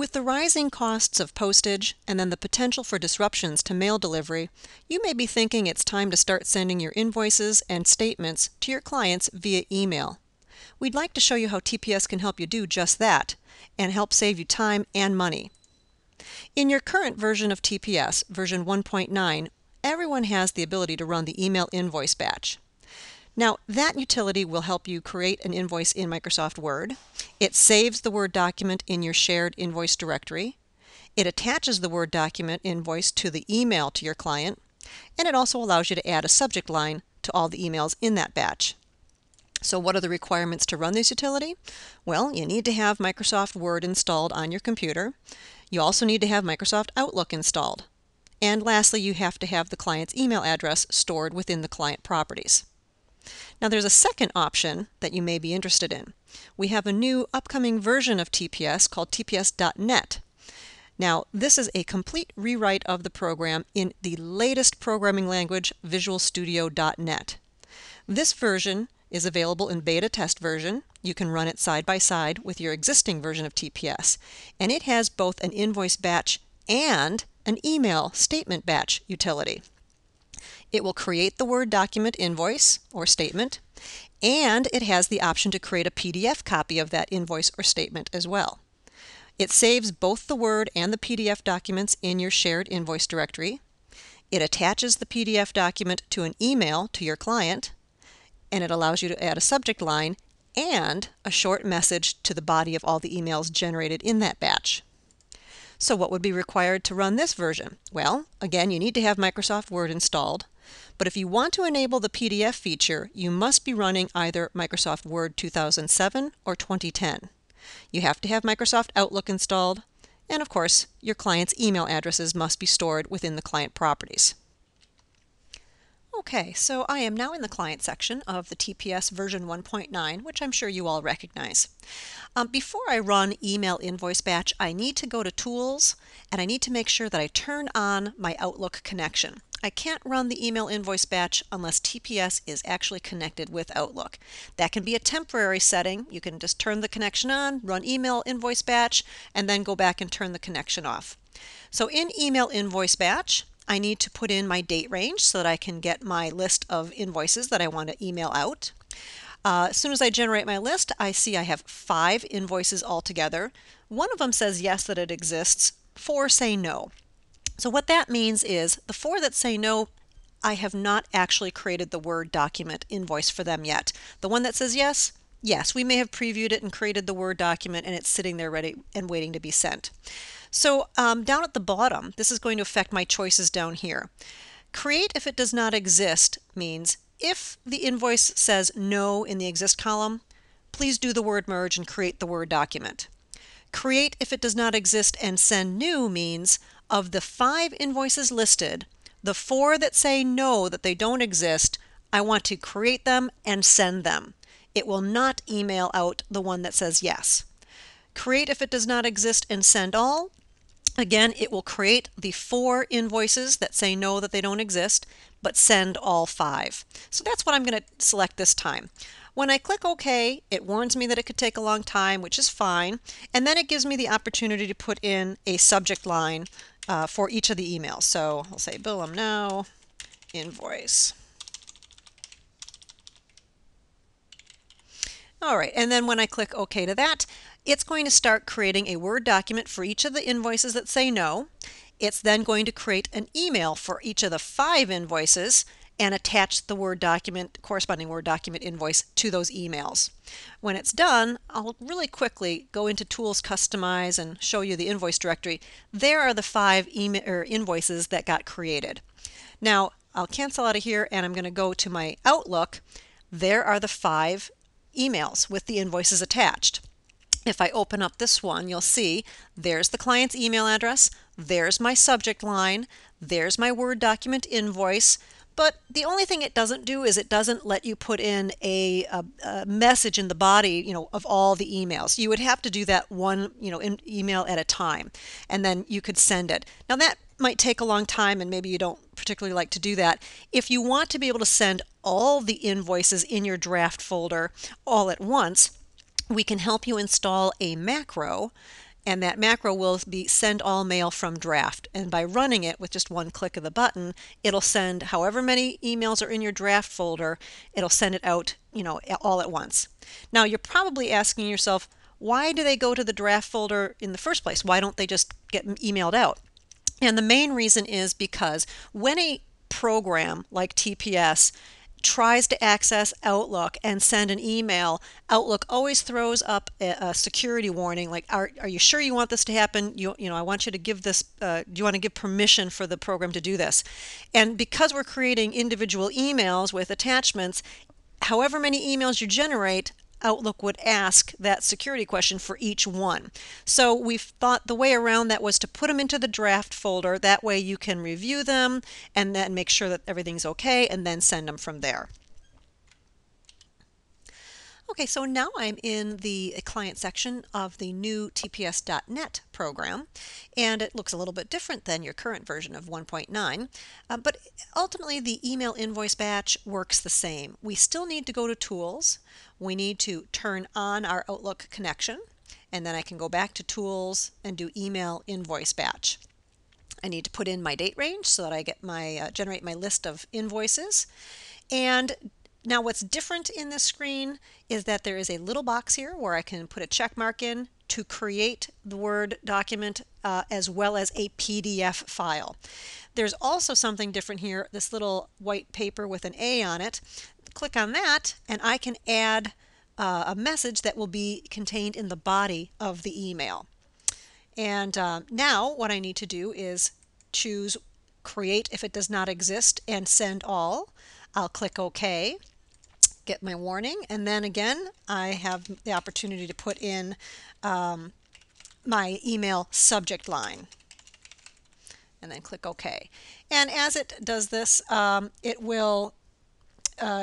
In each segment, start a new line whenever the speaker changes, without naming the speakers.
With the rising costs of postage and then the potential for disruptions to mail delivery, you may be thinking it's time to start sending your invoices and statements to your clients via email. We'd like to show you how TPS can help you do just that and help save you time and money. In your current version of TPS, version 1.9, everyone has the ability to run the email invoice batch. Now, that utility will help you create an invoice in Microsoft Word. It saves the Word document in your shared invoice directory. It attaches the Word document invoice to the email to your client, and it also allows you to add a subject line to all the emails in that batch. So what are the requirements to run this utility? Well, you need to have Microsoft Word installed on your computer. You also need to have Microsoft Outlook installed. And lastly, you have to have the client's email address stored within the client properties. Now there's a second option that you may be interested in. We have a new upcoming version of TPS called TPS.NET. Now this is a complete rewrite of the program in the latest programming language, Visual Studio.NET. This version is available in beta test version. You can run it side by side with your existing version of TPS, and it has both an invoice batch and an email statement batch utility. It will create the Word document invoice or statement, and it has the option to create a PDF copy of that invoice or statement as well. It saves both the Word and the PDF documents in your shared invoice directory. It attaches the PDF document to an email to your client, and it allows you to add a subject line and a short message to the body of all the emails generated in that batch. So what would be required to run this version? Well, again, you need to have Microsoft Word installed. But if you want to enable the PDF feature, you must be running either Microsoft Word 2007 or 2010. You have to have Microsoft Outlook installed, and of course, your client's email addresses must be stored within the client properties. Okay, so I am now in the client section of the TPS version 1.9, which I'm sure you all recognize. Before I run Email Invoice Batch, I need to go to Tools, and I need to make sure that I turn on my Outlook connection. I can't run the Email Invoice Batch unless TPS is actually connected with Outlook. That can be a temporary setting. You can just turn the connection on, run Email Invoice Batch, and then go back and turn the connection off. So in Email Invoice Batch, I need to put in my date range so that I can get my list of invoices that I want to email out. As soon as I generate my list, I see I have 5 invoices altogether. One of them says yes, that it exists. 4 say no. So what that means is the 4 that say no, I have not actually created the Word document invoice for them yet. The one that says yes, yes, we may have previewed it and created the Word document and it's sitting there ready and waiting to be sent. So down at the bottom, this is going to affect my choices down here. Create if it does not exist means if the invoice says no in the exist column, please do the word merge and create the Word document. Create if it does not exist and send new means of the 5 invoices listed, the 4 that say no, that they don't exist, I want to create them and send them. It will not email out the one that says yes. Create if it does not exist and send all. Again, it will create the 4 invoices that say no, that they don't exist, but send all 5. So that's what I'm going to select this time. When I click OK, it warns me that it could take a long time, which is fine, and then it gives me the opportunity to put in a subject line for each of the emails. So I'll say bill them now, invoice. All right, and then when I click OK to that, it's going to start creating a Word document for each of the invoices that say no. It's then going to create an email for each of the 5 invoices and attach the Word document, corresponding Word document invoice to those emails. When it's done, I'll really quickly go into Tools, Customize, and show you the invoice directory. There are the 5 invoices that got created. Now, I'll cancel out of here and I'm going to go to my Outlook. There are the 5 emails with the invoices attached. If I open up this one, you'll see there's the client's email address, there's my subject line, there's my Word document invoice, but the only thing it doesn't do is it doesn't let you put in a message in the body, of all the emails. You would have to do that one, email at a time, and then you could send it. Now that might take a long time and maybe you don't particularly like to do that. If you want to be able to send all the invoices in your draft folder all at once, we can help you install a macro and that macro will be send all mail from draft. And by running it with just one click of the button, it'll send however many emails are in your draft folder, it'll send it out, all at once. Now you're probably asking yourself, why do they go to the draft folder in the first place? Why don't they just get emailed out? And the main reason is because when a program like TPS tries to access Outlook and send an email, Outlook always throws up a security warning like, are you sure you want this to happen? I want you to give this, do you want to give permission for the program to do this? And because we're creating individual emails with attachments, however many emails you generate, Outlook would ask that security question for each one. So we've thought the way around that was to put them into the draft folder. That way you can review them and then make sure that everything's okay and then send them from there. Okay, so now I'm in the client section of the new TPS.NET program, and it looks a little bit different than your current version of 1.9, but ultimately the email invoice batch works the same. We still need to go to Tools. We need to turn on our Outlook connection, and then I can go back to Tools and do Email Invoice Batch. I need to put in my date range so that I get my generate my list of invoices. And now what's different in this screen is that there is a little box here where I can put a check mark in to create the Word document as well as a PDF file. There's also something different here, this little white paper with an A on it. Click on that and I can add a message that will be contained in the body of the email. And now what I need to do is choose Create if it does not exist and Send All. I'll click OK, get my warning, and then again I have the opportunity to put in my email subject line and then click OK. And as it does this, it will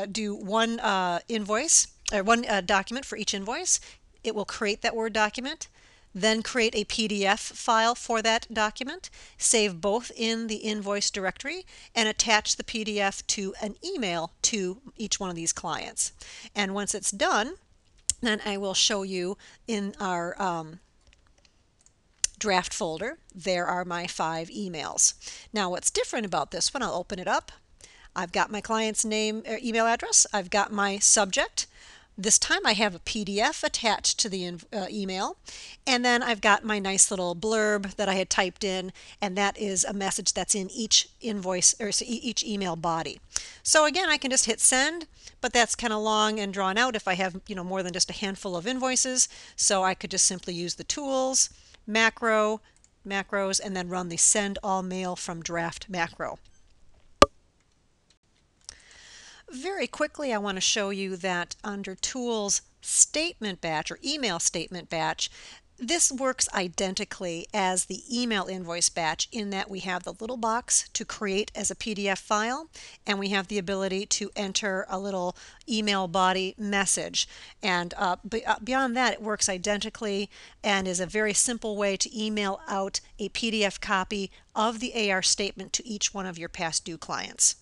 do one invoice or one document for each invoice. It will create that Word document, then create a PDF file for that document, save both in the invoice directory, and attach the PDF to an email to each one of these clients. And once it's done, then I will show you in our draft folder, there are my 5 emails. Now what's different about this one, I'll open it up. I've got my client's name or email address, I've got my subject. This time I have a PDF attached to the email, and then I've got my nice little blurb that I had typed in, and that is a message that's in each invoice or each email body. So again, I can just hit send, but that's kind of long and drawn out if I have more than just a handful of invoices. So I could just simply use the tools, macros, and then run the send all mail from draft macro. Very quickly, I want to show you that under Tools Statement Batch or Email Statement Batch, this works identically as the email invoice batch in that we have the little box to create as a PDF file, and we have the ability to enter a little email body message. And beyond that, it works identically and is a very simple way to email out a PDF copy of the AR statement to each one of your past due clients.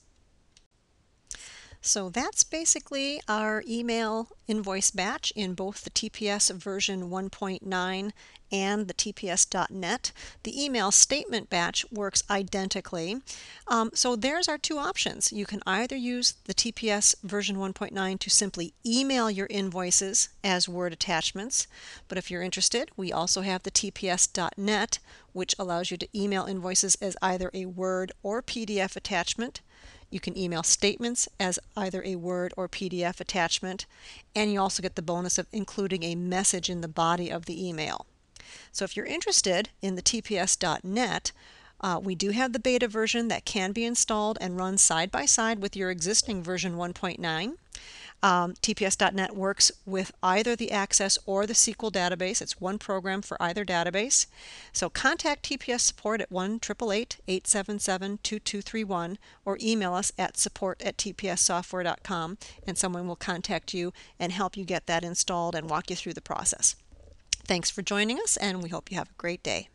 So that's basically our email invoice batch in both the TPS version 1.9 and the TPS.NET. The email statement batch works identically. So there's our 2 options. You can either use the TPS version 1.9 to simply email your invoices as Word attachments, but if you're interested, we also have the TPS.NET, which allows you to email invoices as either a Word or PDF attachment. You can email statements as either a Word or PDF attachment, and you also get the bonus of including a message in the body of the email. So if you're interested in the TPS.NET, we do have the beta version that can be installed and run side by side with your existing version 1.9. TPS.NET works with either the Access or the SQL database. It's one program for either database. So contact TPS support at 1-888-877-2231 or email us at support@tpssoftware.com, and someone will contact you and help you get that installed and walk you through the process. Thanks for joining us, and we hope you have a great day.